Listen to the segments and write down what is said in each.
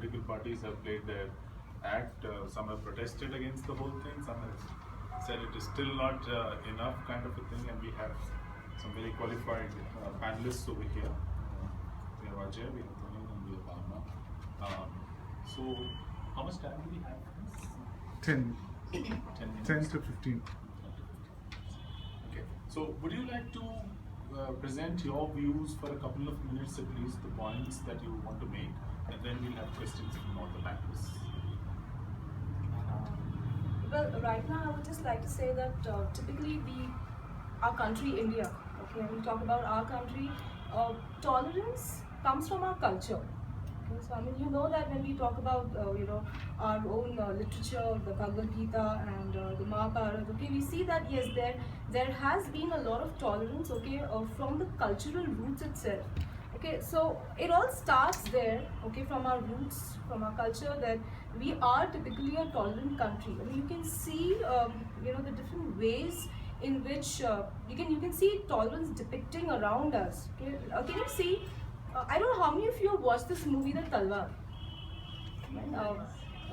political parties have played their act. Some have protested against the whole thing. Some have said it is still not enough, kind of a thing. And we have some very qualified panelists over here. We have Ajay, we have Tony, and we have Bhavna. So, how much time do we have? 10. 10 minutes. 10 to 15. Okay. So, would you like to present your views for a couple of minutes at least, the points that you want to make, and then we'll have questions from all the panelists. Well, right now I would just like to say that typically our country, India, okay, when we talk about our country, tolerance comes from our culture. Okay, so I mean, you know that when we talk about our own literature, the Bhagavad Gita and the Mahabharata, okay, we see that yes, there has been a lot of tolerance, okay, from the cultural roots itself. Okay, so it all starts there, okay, from our roots, from our culture, that we are typically a tolerant country. I mean, you can see, the different ways in which you can see tolerance depicting around us. Okay, can you see? I don't know how many of you have watched this movie, The Talwar.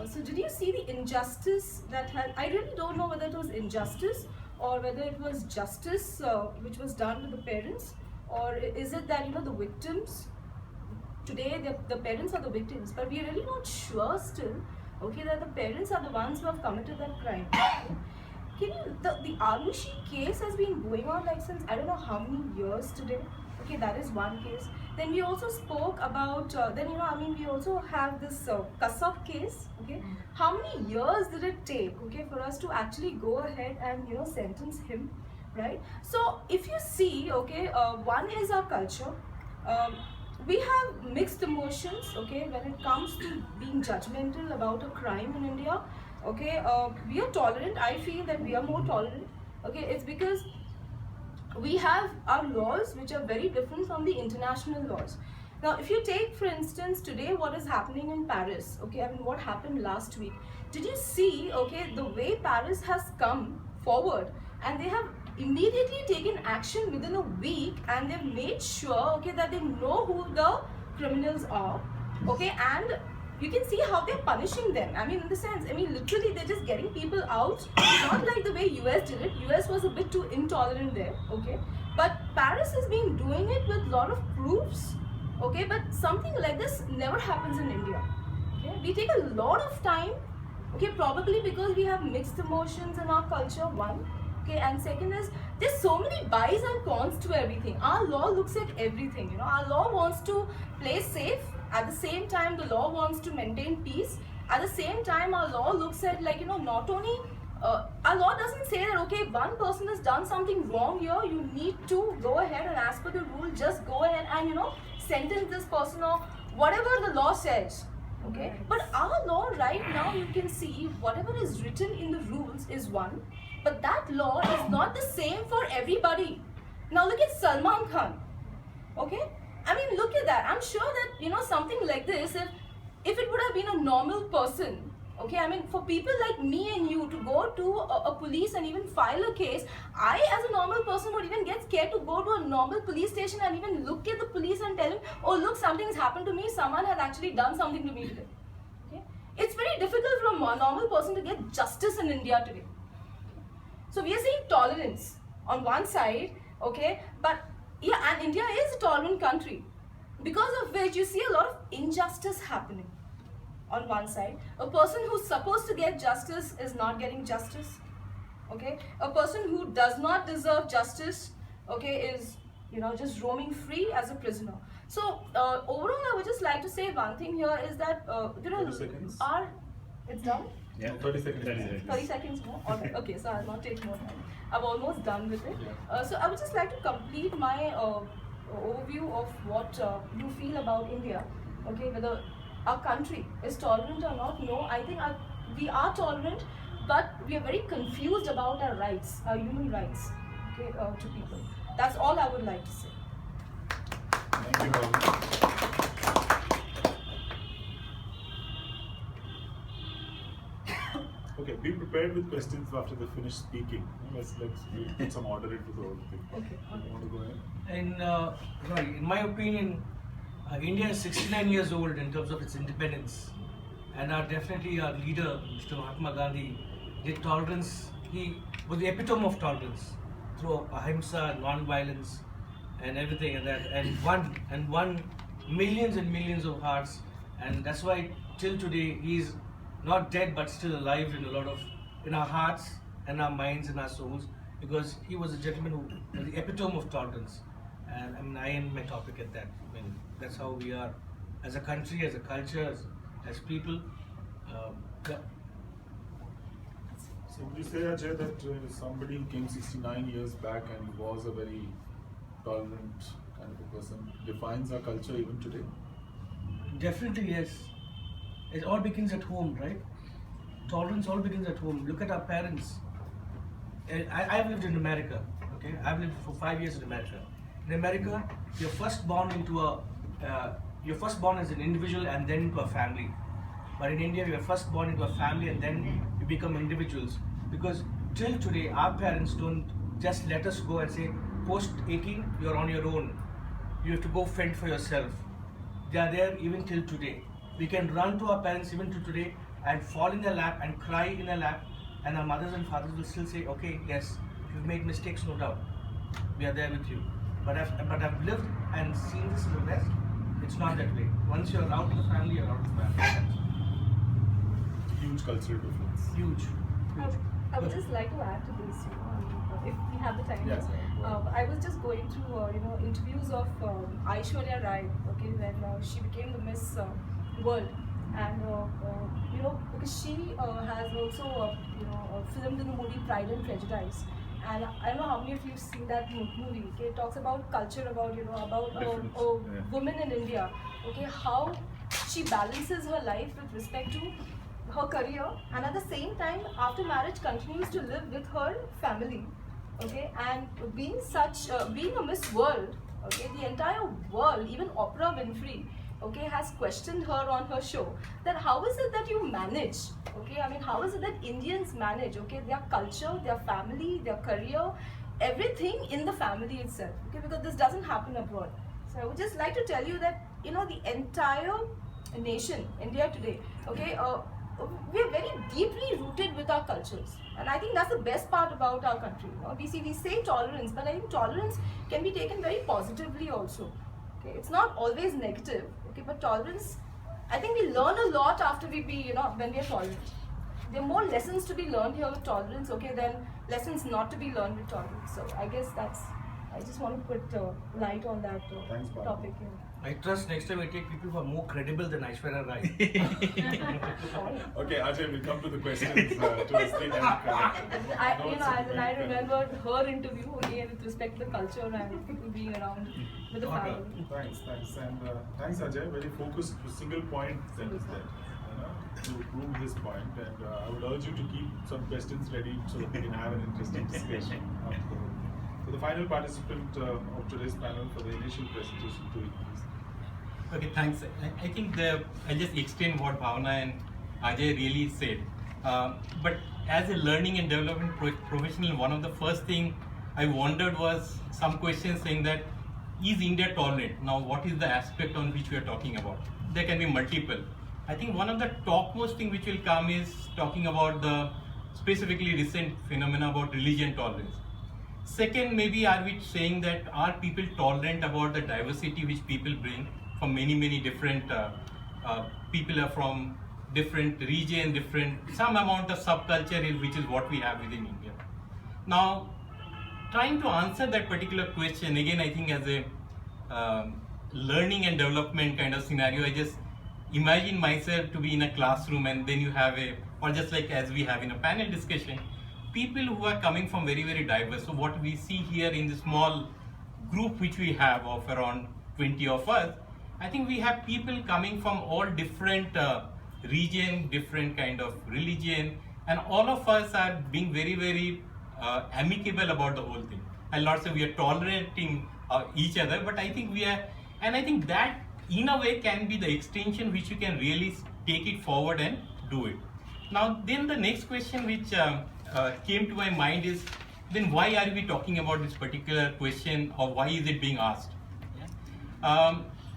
So did you see the injustice that had? I really don't know whether it was injustice or whether it was justice which was done to the parents. Or is it that the victims today, the parents are the victims, but we are really not sure still, okay, that the parents are the ones who have committed that crime. The Arushi case has been going on like since I don't know how many years today. Okay, that is one case. Then we also spoke about we also have this Kasab case. Okay, how many years did it take, okay, for us to actually go ahead and sentence him? Right. So if you see, okay, one is our culture. We have mixed emotions, okay, when it comes to being judgmental about a crime in India. Okay, we are tolerant. I feel that we are more tolerant. Okay, it's because we have our laws which are very different from the international laws. Now, if you take, for instance, today what is happening in Paris, okay, I mean, what happened last week? Did you see, okay, the way Paris has come forward and they have immediately taken action within a week and they've made sure, okay, that they know who the criminals are, okay, and you can see how they're punishing them. I mean, in the sense, I mean, literally they're just getting people out, not like the way US did it. US was a bit too intolerant there, okay, but Paris has been doing it with a lot of proofs, okay, but something like this never happens in India. Okay, we take a lot of time, okay, probably because we have mixed emotions in our culture, one. Okay, and second is, there's so many buys and cons to everything. Our law looks at everything, our law wants to play safe. At the same time, the law wants to maintain peace. At the same time, our law looks at not only, our law doesn't say that, okay, one person has done something wrong here, you need to go ahead and as per the rule, just go ahead and, sentence this person or whatever the law says. Okay, but our law right now, you can see whatever is written in the rules is one. But that law is not the same for everybody. Now look at Salman Khan. Okay? I mean, look at that. I'm sure that, something like this, if it would have been a normal person, okay, I mean, for people like me and you to go to a police and even file a case, I as a normal person would even get scared to go to a normal police station and even look at the police and tell him, oh, look, something's happened to me. Someone has actually done something to me today. Okay? It's very difficult for a normal person to get justice in India today. So we are seeing tolerance on one side, okay, but yeah, and India is a tolerant country, because of which you see a lot of injustice happening on one side. A person who's supposed to get justice is not getting justice, okay. A person who does not deserve justice, okay, is just roaming free as a prisoner. So overall, I would just like to say one thing here is that 30 seconds. It's done. Yeah, 30 seconds. 30 seconds more? Alright, okay, so I'll not take more time. I'm almost done with it. Yeah. So I would just like to complete my overview of what you feel about India, okay, whether our country is tolerant or not. No, I think we are tolerant, but we are very confused about our rights, our human rights, okay, to people. That's all I would like to say. Thank you, Bhavna. Okay, be prepared with questions after they finish speaking. Let's put some order into the whole thing. Okay. You want to go ahead? In my opinion, India is 69 years old in terms of its independence, and definitely our leader, Mr. Mahatma Gandhi, did tolerance. He was the epitome of tolerance through ahimsa, non-violence, and everything, and won millions and millions of hearts, and that's why till today he's not dead but still alive in our hearts and our minds and our souls, because he was a gentleman who was the epitome of tolerance. And I mean, I end my topic at that. I mean, that's how we are as a country, as a culture, as people. Yeah. So would you say, Ajay, that somebody who came 69 years back and was a very tolerant kind of a person defines our culture even today? Definitely, yes. It all begins at home, right? Tolerance all begins at home. Look at our parents. I've lived in America, okay? I've lived for 5 years in America. In America, you're first born as an individual and then into a family. But in India, you're first born into a family and then you become individuals. Because till today, our parents don't just let us go and say, post 18, you're on your own. You have to go fend for yourself. They are there even till today. We can run to our parents even till today and fall in their lap and cry in their lap, and our mothers and fathers will still say, okay, yes, you've made mistakes, no doubt. We are there with you. But I've lived and seen this in the West. It's not that way. Once you're out of the family, you're out of the family. Huge cultural difference. Huge. I would just like to add to this, if we have the time. Yes. I was just going through, interviews of Aishwarya Rai, okay, when she became the Miss World, and because she has also, filmed in the movie Pride and Prejudice, and I don't know how many of you have seen that movie. Okay, it talks about culture, about Difference, yeah. women in India. Okay, how she balances her life with respect to her career, and at the same time after marriage continues to live with her family, okay, and being a Miss World, okay, the entire world, even Oprah Winfrey, okay, has questioned her on her show that how is it that you manage, okay, I mean, how is it that Indians manage, okay, their culture, their family, their career, everything in the family itself, okay, because this doesn't happen abroad. So I would just like to tell you that the entire nation, India today, okay, we are very deeply rooted with our cultures, and I think that's the best part about our country. We say tolerance, but I think tolerance can be taken very positively also. Okay, it's not always negative. Okay, but tolerance, I think we learn a lot after when we are tolerant. There are more lessons to be learned here with tolerance, okay, than lessons not to be learned with tolerance. So I guess I just want to put light on that Thanks, Bhavna. topic. I trust next time I take people who are more credible than Aishwarya Rai. Okay, Ajay, we'll come to the questions towards the end. I remembered her interview again with respect to the culture and people being around with the family. Thanks. And thanks, Ajay. Very focused, single point that is there. To prove his point, and I would urge you to keep some questions ready so that we can have an interesting discussion. So the final participant of today's panel for the initial presentation to it, please. Okay, thanks. I think I'll just extend what Bhavna and Ajay really said. But as a learning and development professional, one of the first thing I wondered was some questions saying that, is India tolerant? Now, what is the aspect on which we are talking about? There can be multiple. I think one of the topmost thing which will come is talking about the specifically recent phenomena about religion tolerance. Second, maybe are we saying that are people tolerant about the diversity which people bring from many different people are from different region, some amount of subculture which is what we have within India. Now, trying to answer that particular question again, I think as a learning and development kind of scenario, I just imagine myself to be in a classroom, and then you have or just like as we have in a panel discussion, people who are coming from very diverse. So what we see here in the small group which we have of around 20 of us, I think we have people coming from all different region, different kind of religion, and all of us are being very amicable about the whole thing. I'll not say we are tolerating each other, but I think we are, and I think that in a way can be the extension which you can really take it forward and do it. Now then the next question which came to my mind is, then why are we talking about this particular question, or why is it being asked?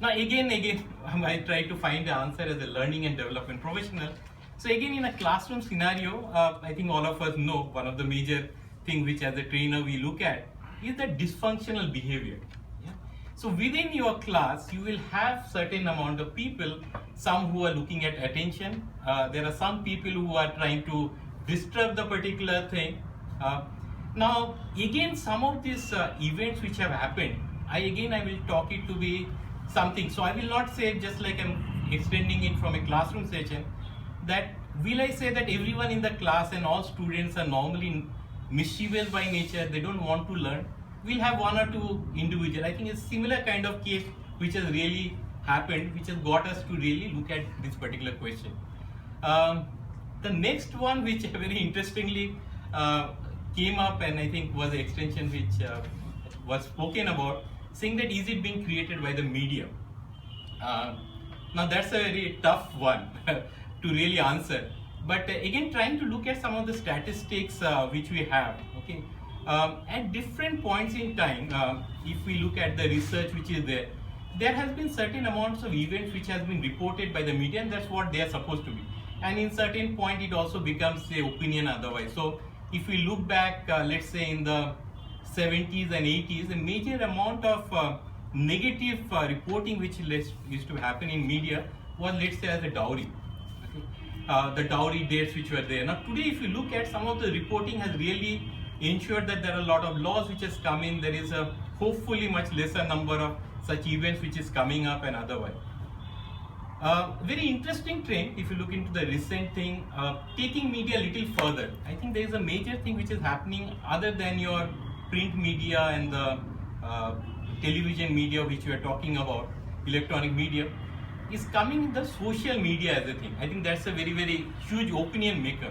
Now again, I try to find the answer as a learning and development professional. So again, in a classroom scenario, I think all of us know one of the major things which as a trainer we look at is the dysfunctional behavior. Yeah? So within your class, you will have certain amount of people, some who are looking at attention. There are some people who are trying to disturb the particular thing. Now again, some of these events which have happened, I will talk it to be something. So I will not say, just like I'm extending it from a classroom session, that will I say that everyone in the class and all students are normally mischievous by nature, they don't want to learn. We'll have one or two individual. I think it's similar kind of case which has really happened, which has got us to really look at this particular question. The next one, which very interestingly came up, and I think was an extension which was spoken about, saying that is it being created by the media? Now that's a very tough one to really answer. But again, trying to look at some of the statistics which we have. Okay, at different points in time, if we look at the research which is there, there has been certain amounts of events which has been reported by the media, and that's what they are supposed to be. And in certain point, it also becomes a opinion otherwise. So if we look back, let's say in the 70s and 80s, a major amount of negative reporting which used to happen in media was, let's say, as a dowry. Okay? The dowry dates which were there. Now today, if you look at some of the reporting has really ensured that there are a lot of laws which has come in. There is a hopefully much lesser number of such events which is coming up and otherwise. Very interesting trend, if you look into the recent thing, taking media a little further. I think there is a major thing which is happening other than your print media and the television media which we are talking about, electronic media, is coming in the social media as a thing. I think that's a very, very huge opinion maker.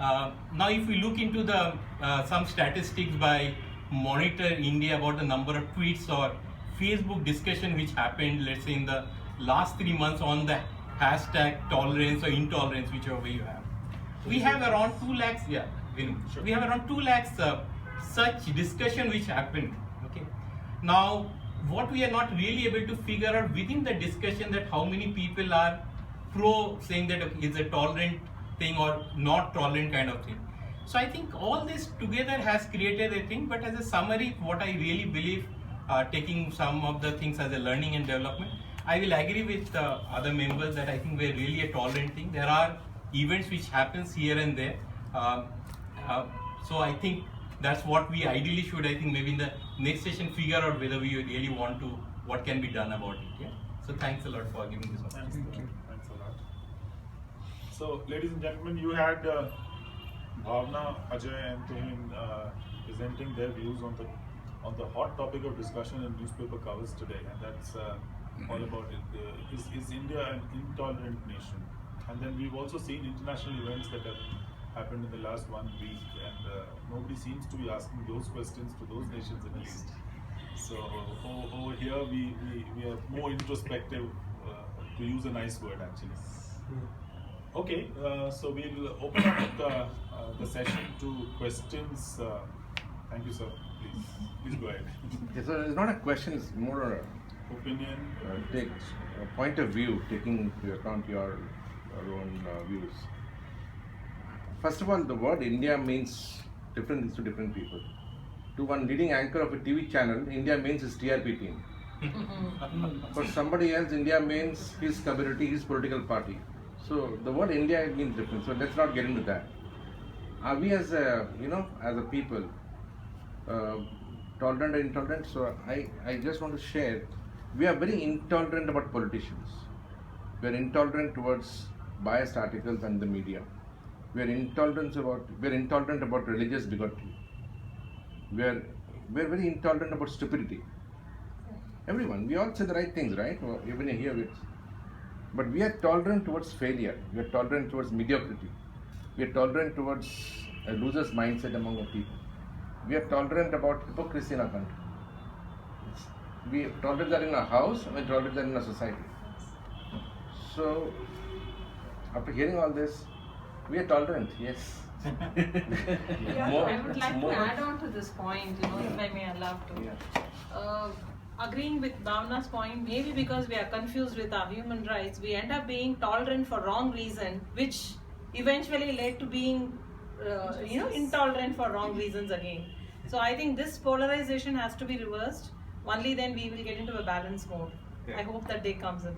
Now if we look into the some statistics by Monitor India about the number of tweets or Facebook discussion which happened, let's say in the last 3 months on the hashtag tolerance or intolerance, whichever way you have. We have around 2 lakhs, yeah, sure. We have around 2 lakhs such discussion which happened. Okay. Now, what we are not really able to figure out within the discussion, that how many people are pro saying that okay, it's a tolerant thing or not tolerant kind of thing. So I think all this together has created a thing, but as a summary, what I really believe, taking some of the things as a learning and development, I will agree with other members that I think we're really a tolerant thing. There are events which happens here and there. So I think that's what we ideally should, I think maybe in the next session, figure out whether we really want to, what can be done about it. Yeah. So thanks a lot for giving this opportunity. Thanks a lot. So ladies and gentlemen, you had Bhavna, Ajay and Tuhin presenting their views on the hot topic of discussion in newspaper covers today, and that's all about it. Is India an intolerant nation? And then we've also seen international events that have happened in the last 1 week, and nobody seems to be asking those questions to those nations at least. So over here we are more introspective, to use a nice word actually. Okay, so we'll open up the session to questions. Thank you, sir. Please go ahead. Yes, sir, it's not a question, it's more a Opinion. Take a point of view, taking into account your own views. First of all, the word India means different things to different people. To one leading anchor of a TV channel, India means his TRP team. For somebody else, India means his community, his political party. So the word India means different. So let's not get into that. Are we as a people tolerant or intolerant? So I just want to share. We are very intolerant about politicians. We are intolerant towards biased articles and the media. We are intolerant about religious bigotry. We are very intolerant about stupidity. Everyone, we all say the right things, right? Or even here, but we are tolerant towards failure. We are tolerant towards mediocrity. We are tolerant towards a loser's mindset among our people. We are tolerant about hypocrisy in our country. We tolerate that in our house, and we tolerate that in our society. So, after hearing all this, we are tolerant, yes. Yeah, I would like to add on to this point, if I may allow to. Yeah. agreeing with Bhavna's point, maybe because we are confused with our human rights, we end up being tolerant for wrong reason, which eventually led to being, intolerant for wrong reasons again. So I think this polarization has to be reversed. Only then we will get into a balanced mode. I hope that day comes in.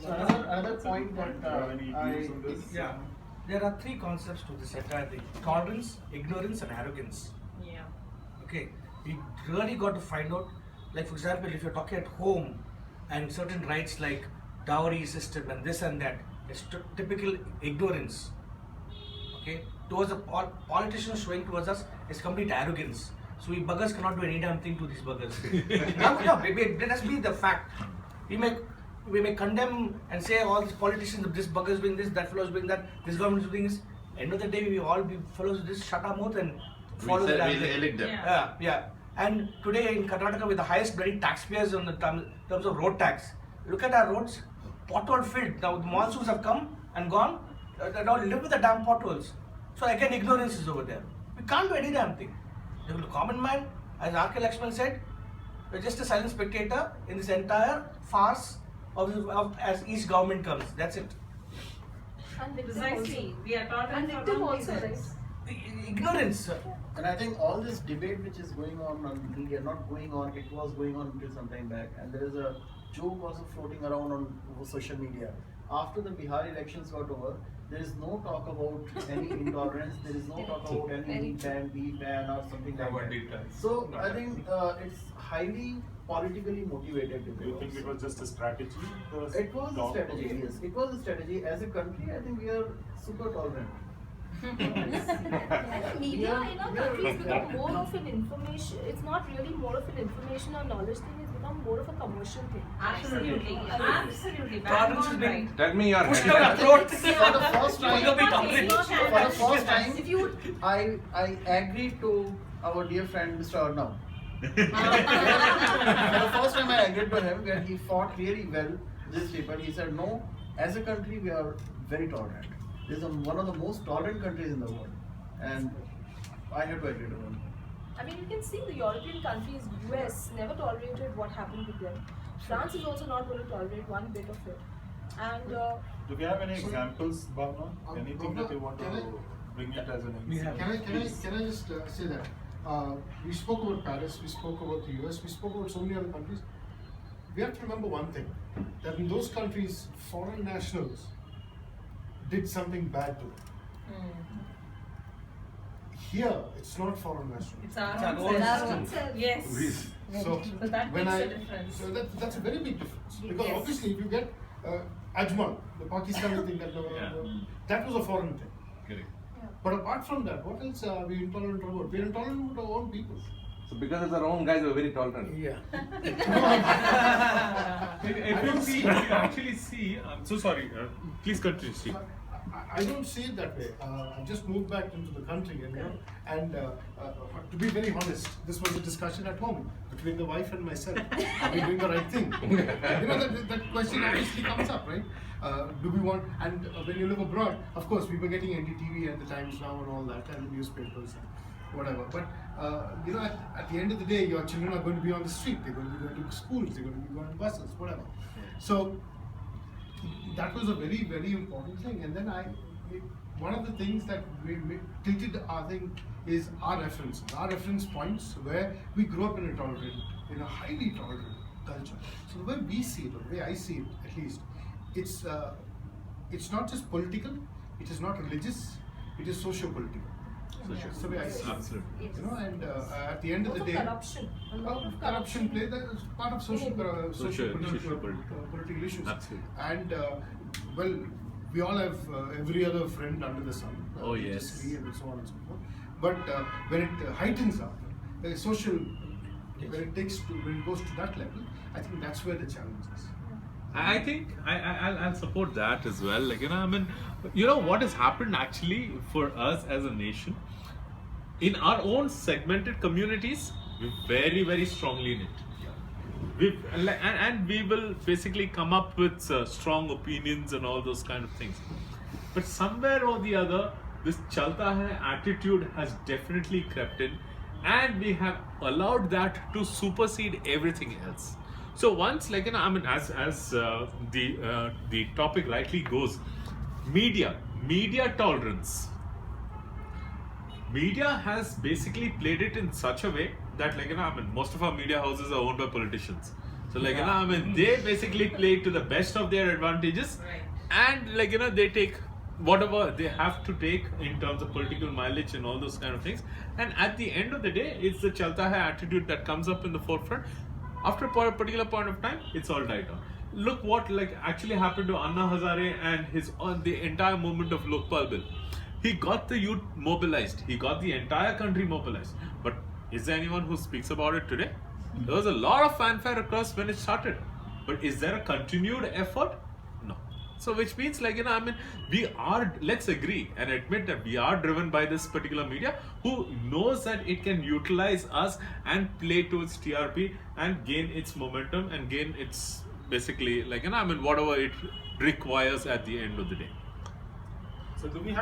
So another point that Yeah, there are three concepts to this entire thing: tolerance, ignorance, and arrogance. Yeah. Okay, we really got to find out. Like for example, if you're talking at home, and certain rights like dowry system and this and that, it's typical ignorance. Okay, towards the politicians showing towards us is complete arrogance. So we buggers cannot do any damn thing to these buggers. Let us be the fact. We may condemn and say all these politicians, this bugger is doing this, that fellow is doing that, this government is doing this. End of the day, we all be fellows just shut our mouth and follow the damn thing. elect them. Yeah. And today in Karnataka, with the highest bloody taxpayers on the terms of road tax, look at our roads, pothole filled. Now the monsoons have come and gone. They all live with the damn potholes. So again, ignorance is over there. We can't do any damn thing. The common man, as R.K. Lakshman said, we're just a silent spectator in this entire farce of as each government comes. That's it. And victim Precisely. also. We are tolerant And for victim wrong also, right? reasons. Ignorance. And I think all this debate which is going on media, not going on, it was going on until some time back, and there is a joke also floating around on social media. After the Bihar elections got over, there is no talk about any intolerance, there is no talk about any meat ban or something like that. So I think it's highly politically motivated Do you think debate. it was just a strategy? It was a strategy, yes. It was a strategy. As a country, I think we are super tolerant. Media in our country has become more of an information. It's not really more of an information or knowledge thing. It's become more of a commercial thing. Absolutely. Absolutely. Tolerance has Bang on been right. Tell me your pushed handle. down our throat. For the first time, You're being It's not- tolerant. for the first time, If you I agreed to our dear friend Mr. Arnav. For the first time I agreed to him where he fought really well these people. He said, no, as a country we are very tolerant. This is one of the most tolerant countries in the world. And I had to agree to him. I mean, you can see the European countries, US, never tolerated what happened with them. France is also not going to tolerate one bit of it. And Do we have any examples, Bhavna? Anything that you want to can I- bring it as an Can example? I just say that we spoke about Paris, we spoke about the US, we spoke about so many other countries. We have to remember one thing, that in those countries, foreign nationals did something bad to them. Here, it's not foreign nationals. It's our It's our own own self. our own self. Yes. So, So that when makes I, a difference. so that's a very big difference. Because Yes. obviously, if you get Ajmal, the Pakistani thing, that was a foreign thing. Correct. But apart from that, what else are we intolerant about? We're intolerant about our own people. So because it's our own guys, we're very tolerant. Yeah. If you actually see, I'm so sorry, please continue, see. I don't see it that way. I just moved back into the country, and to be very honest, this was a discussion at home between the wife and myself. Are we doing the right thing? That question obviously comes up, right? Do we want? And when you live abroad, of course, we were getting NDTV at the Times Now and all that, and newspapers and whatever. But at the end of the day, your children are going to be on the street. They're going to be going to schools. They're going to be going to buses, whatever. So that was a very, very important thing. And then one of the things that we tilted our thing is our reference points where we grew up in a highly tolerant culture. So the way we see it, or the way I see it at least, it's not just political, it is not religious, it is socio-political. That's the way I see it. Absolutely. And at the end of the day, corruption. A lot of corruption play that is part of social Social-political. political issues. Absolutely. And well, we all have every other friend under the sun. Oh, we yes. disagree and so on and so forth. But when it heightens up, social, when it goes to that level, I think that's where the challenge is. I think I'll support that as well. Like, I mean, what has happened actually for us as a nation, in our own segmented communities, we're very, very strongly in it. And we will basically come up with strong opinions and all those kind of things. But somewhere or the other, this chalta hai attitude has definitely crept in, and we have allowed that to supersede everything else. So once, like, I mean, as the topic rightly goes, media tolerance. Media has basically played it in such a way that, like, I mean, most of our media houses are owned by politicians. So, like, I mean, they basically play to the best of their advantages, Right. and, like, they take whatever they have to take in terms of political mileage and all those kind of things. And at the end of the day, it's the chalta hai attitude that comes up in the forefront. After a particular point of time, it's all died down. Look what like actually happened to Anna Hazare and his on the entire movement of Lokpal Bill. He got the youth mobilized. He got the entire country mobilized. But is there anyone who speaks about it today? There was a lot of fanfare across when it started. But is there a continued effort? No. So which means, like, I mean, we are, let's agree and admit that we are driven by this particular media who knows that it can utilize us and play to its TRP and gain its momentum and gain its basically, like, I mean, whatever it requires at the end of the day. So do we have